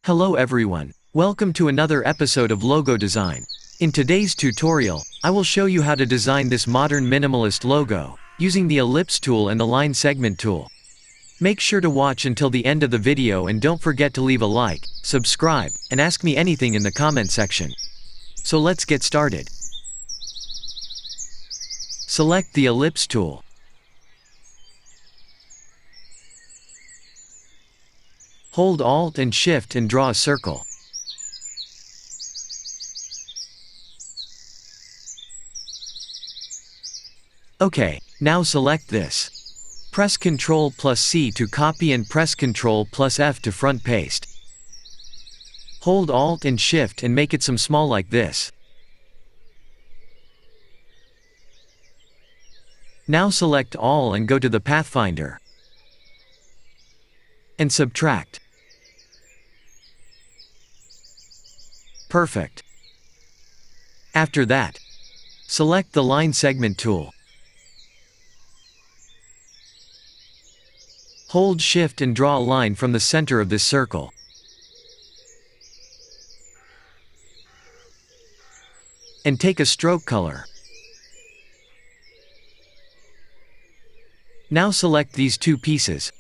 Hello everyone. Welcome to another episode of Logo Design. In today's tutorial, I will show you how to design this modern minimalist logo, using the ellipse tool and the line segment tool. Make sure to watch until the end of the video and don't forget to leave a like, subscribe, and ask me anything in the comment section. So let's get started. Select the ellipse tool. Hold Alt and Shift and draw a circle. Okay, now select this. Press Ctrl plus C to copy and press Ctrl plus F to front paste. Hold Alt and Shift and make it some small like this. Now select all and go to the Pathfinder. And subtract. Perfect. After that, select the line segment tool. Hold Shift and draw a line from the center of this circle. And take a stroke color. Now select these two pieces.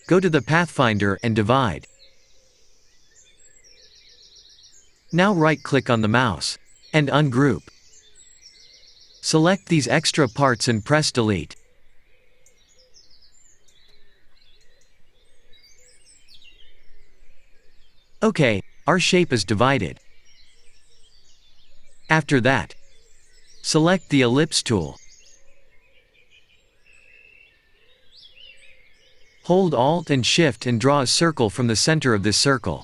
Go to the Pathfinder and divide. Now right-click on the mouse and ungroup. Select these extra parts and press Delete. Okay, our shape is divided. After that, select the ellipse tool. Hold Alt and Shift and draw a circle from the center of this circle.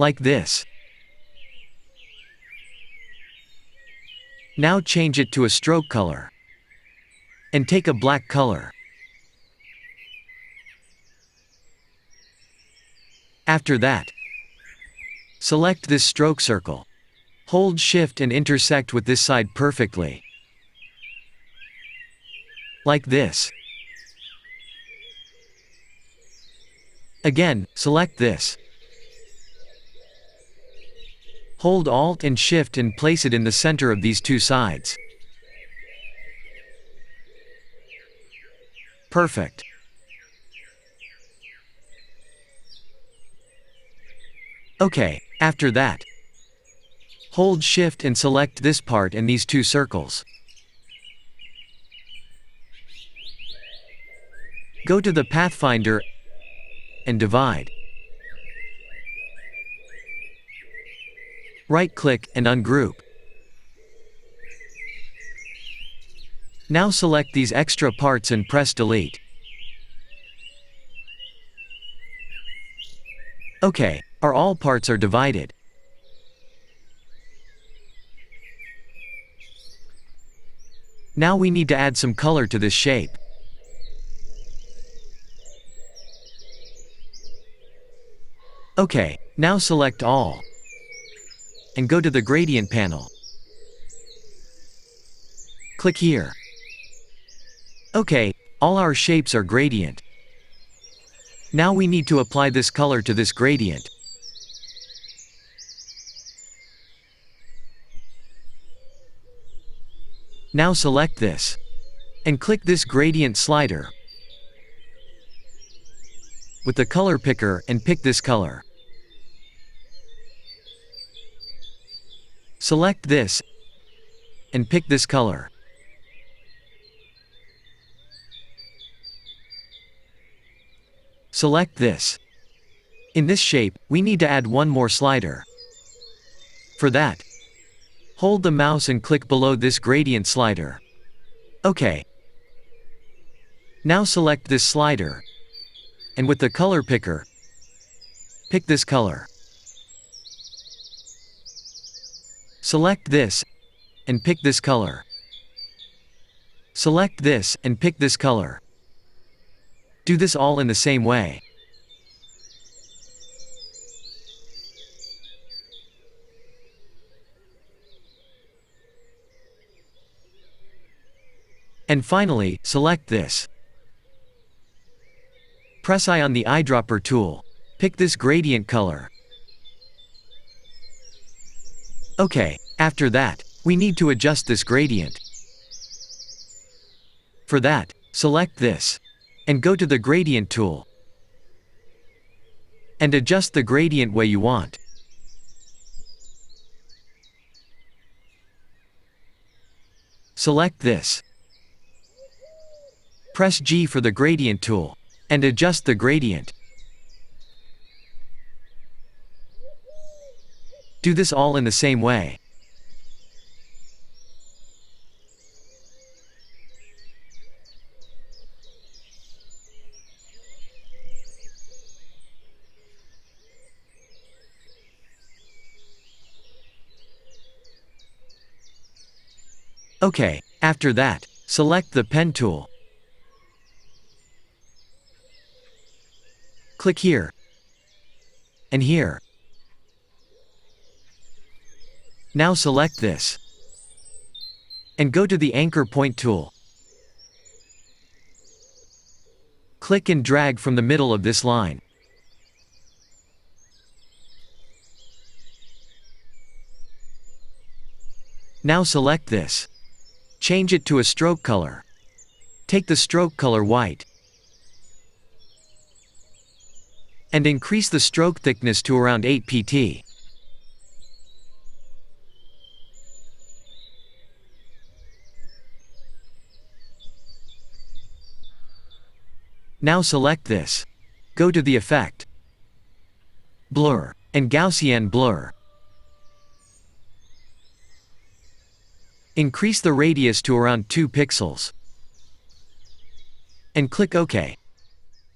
Like this. Now change it to a stroke color. And take a black color. After that, select this stroke circle. Hold Shift and intersect with this side perfectly. Like this. Again, select this. Hold Alt and Shift and place it in the center of these two sides. Perfect. Okay, after that, hold Shift and select this part and these two circles. Go to the Pathfinder and divide. Right-click and ungroup. Now select these extra parts and press Delete. Okay, all parts are divided. Now we need to add some color to this shape. Okay, now select all. And go to the gradient panel. Click here. Okay, all our shapes are gradient. Now we need to apply this color to this gradient. Now select this. And click this gradient slider with the color picker and pick this color. Select this and pick this color. Select this. In this shape, we need to add one more slider. For that, hold the mouse and click below this gradient slider. Okay. Now select this slider, and with the color picker, pick this color. Select this, and pick this color. Select this, and pick this color. Do this all in the same way. And finally, select this. Press I on the eyedropper tool. Pick this gradient color. Okay, after that, we need to adjust this gradient. For that, select this. And go to the gradient tool. And adjust the gradient way you want. Select this. Press G for the gradient tool. And adjust the gradient. Do this all in the same way. Okay, after that, select the pen tool. Click here. And here. Now select this. And go to the anchor point tool. Click and drag from the middle of this line. Now select this. Change it to a stroke color. Take the stroke color white. And increase the stroke thickness to around 8 pt. Now select this. Go to the effect, blur, and Gaussian blur. Increase the radius to around 2 pixels. And click OK.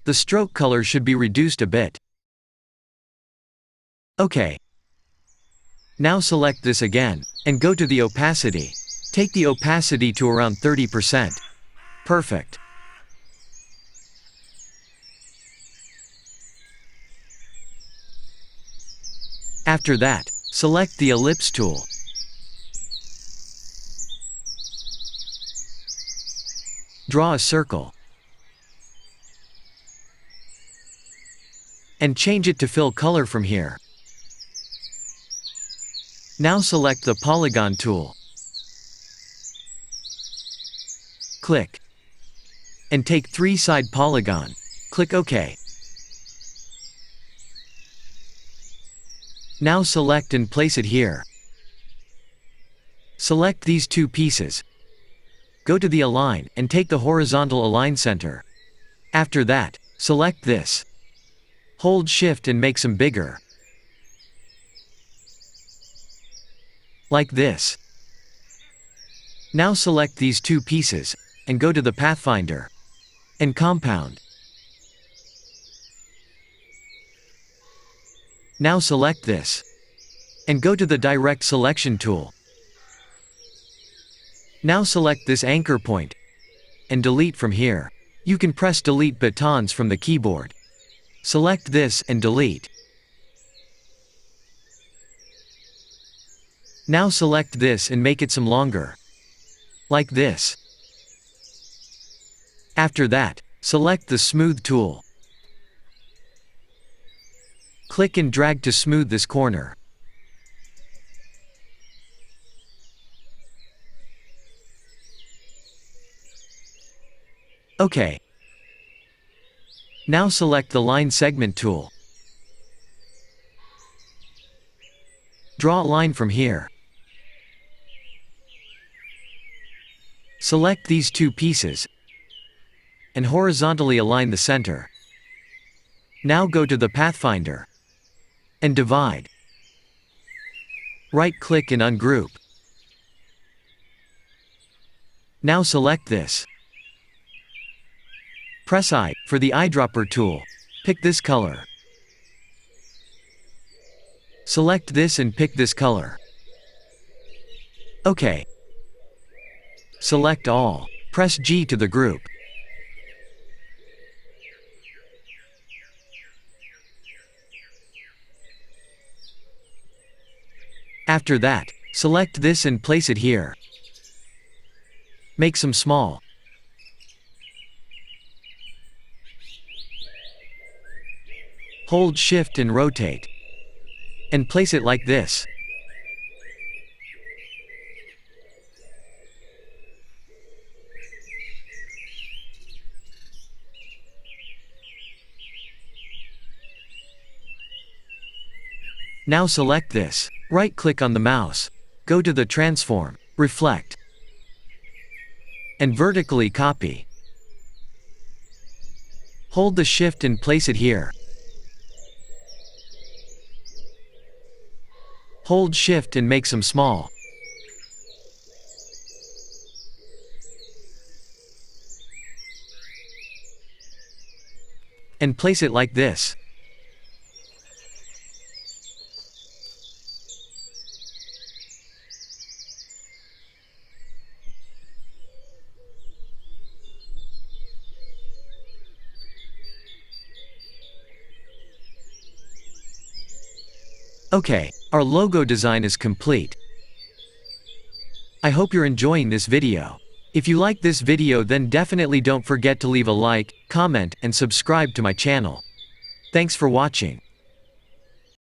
The stroke color should be reduced a bit. OK. Now select this again, and go to the opacity. Take the opacity to around 30%. Perfect. After that, select the ellipse tool. Draw a circle. And change it to fill color from here. Now select the polygon tool. Click. And take 3-side polygon. Click OK. Now select and place it here. Select these 2 pieces. Go to the Align and take the horizontal Align Center. After that, select this. Hold Shift and make some bigger. Like this. Now select these 2 pieces, and go to the Pathfinder. And Compound. Now select this. And go to the Direct Selection tool. Now select this anchor point. And delete from here. You can press delete buttons from the keyboard. Select this and delete. Now select this and make it some longer. Like this. After that, select the Smooth tool. Click and drag to smooth this corner. OK. Now select the Line Segment tool. Draw a line from here. Select these 2 pieces. And horizontally align the center. Now go to the Pathfinder. And divide. Right-click and ungroup. Now select this. Press I for the eyedropper tool. Pick this color. Select this and pick this color. OK. Select all. Press G to the group. After that, select this and place it here. Make some small. Hold Shift and rotate. And place it like this. Now select this. Right-click on the mouse. Go to the Transform, Reflect, and vertically copy. Hold the Shift and place it here. Hold Shift and make them small. And place it like this. Okay, our logo design is complete. I hope you're enjoying this video. If you like this video, then definitely don't forget to leave a like, comment, and subscribe to my channel. Thanks for watching.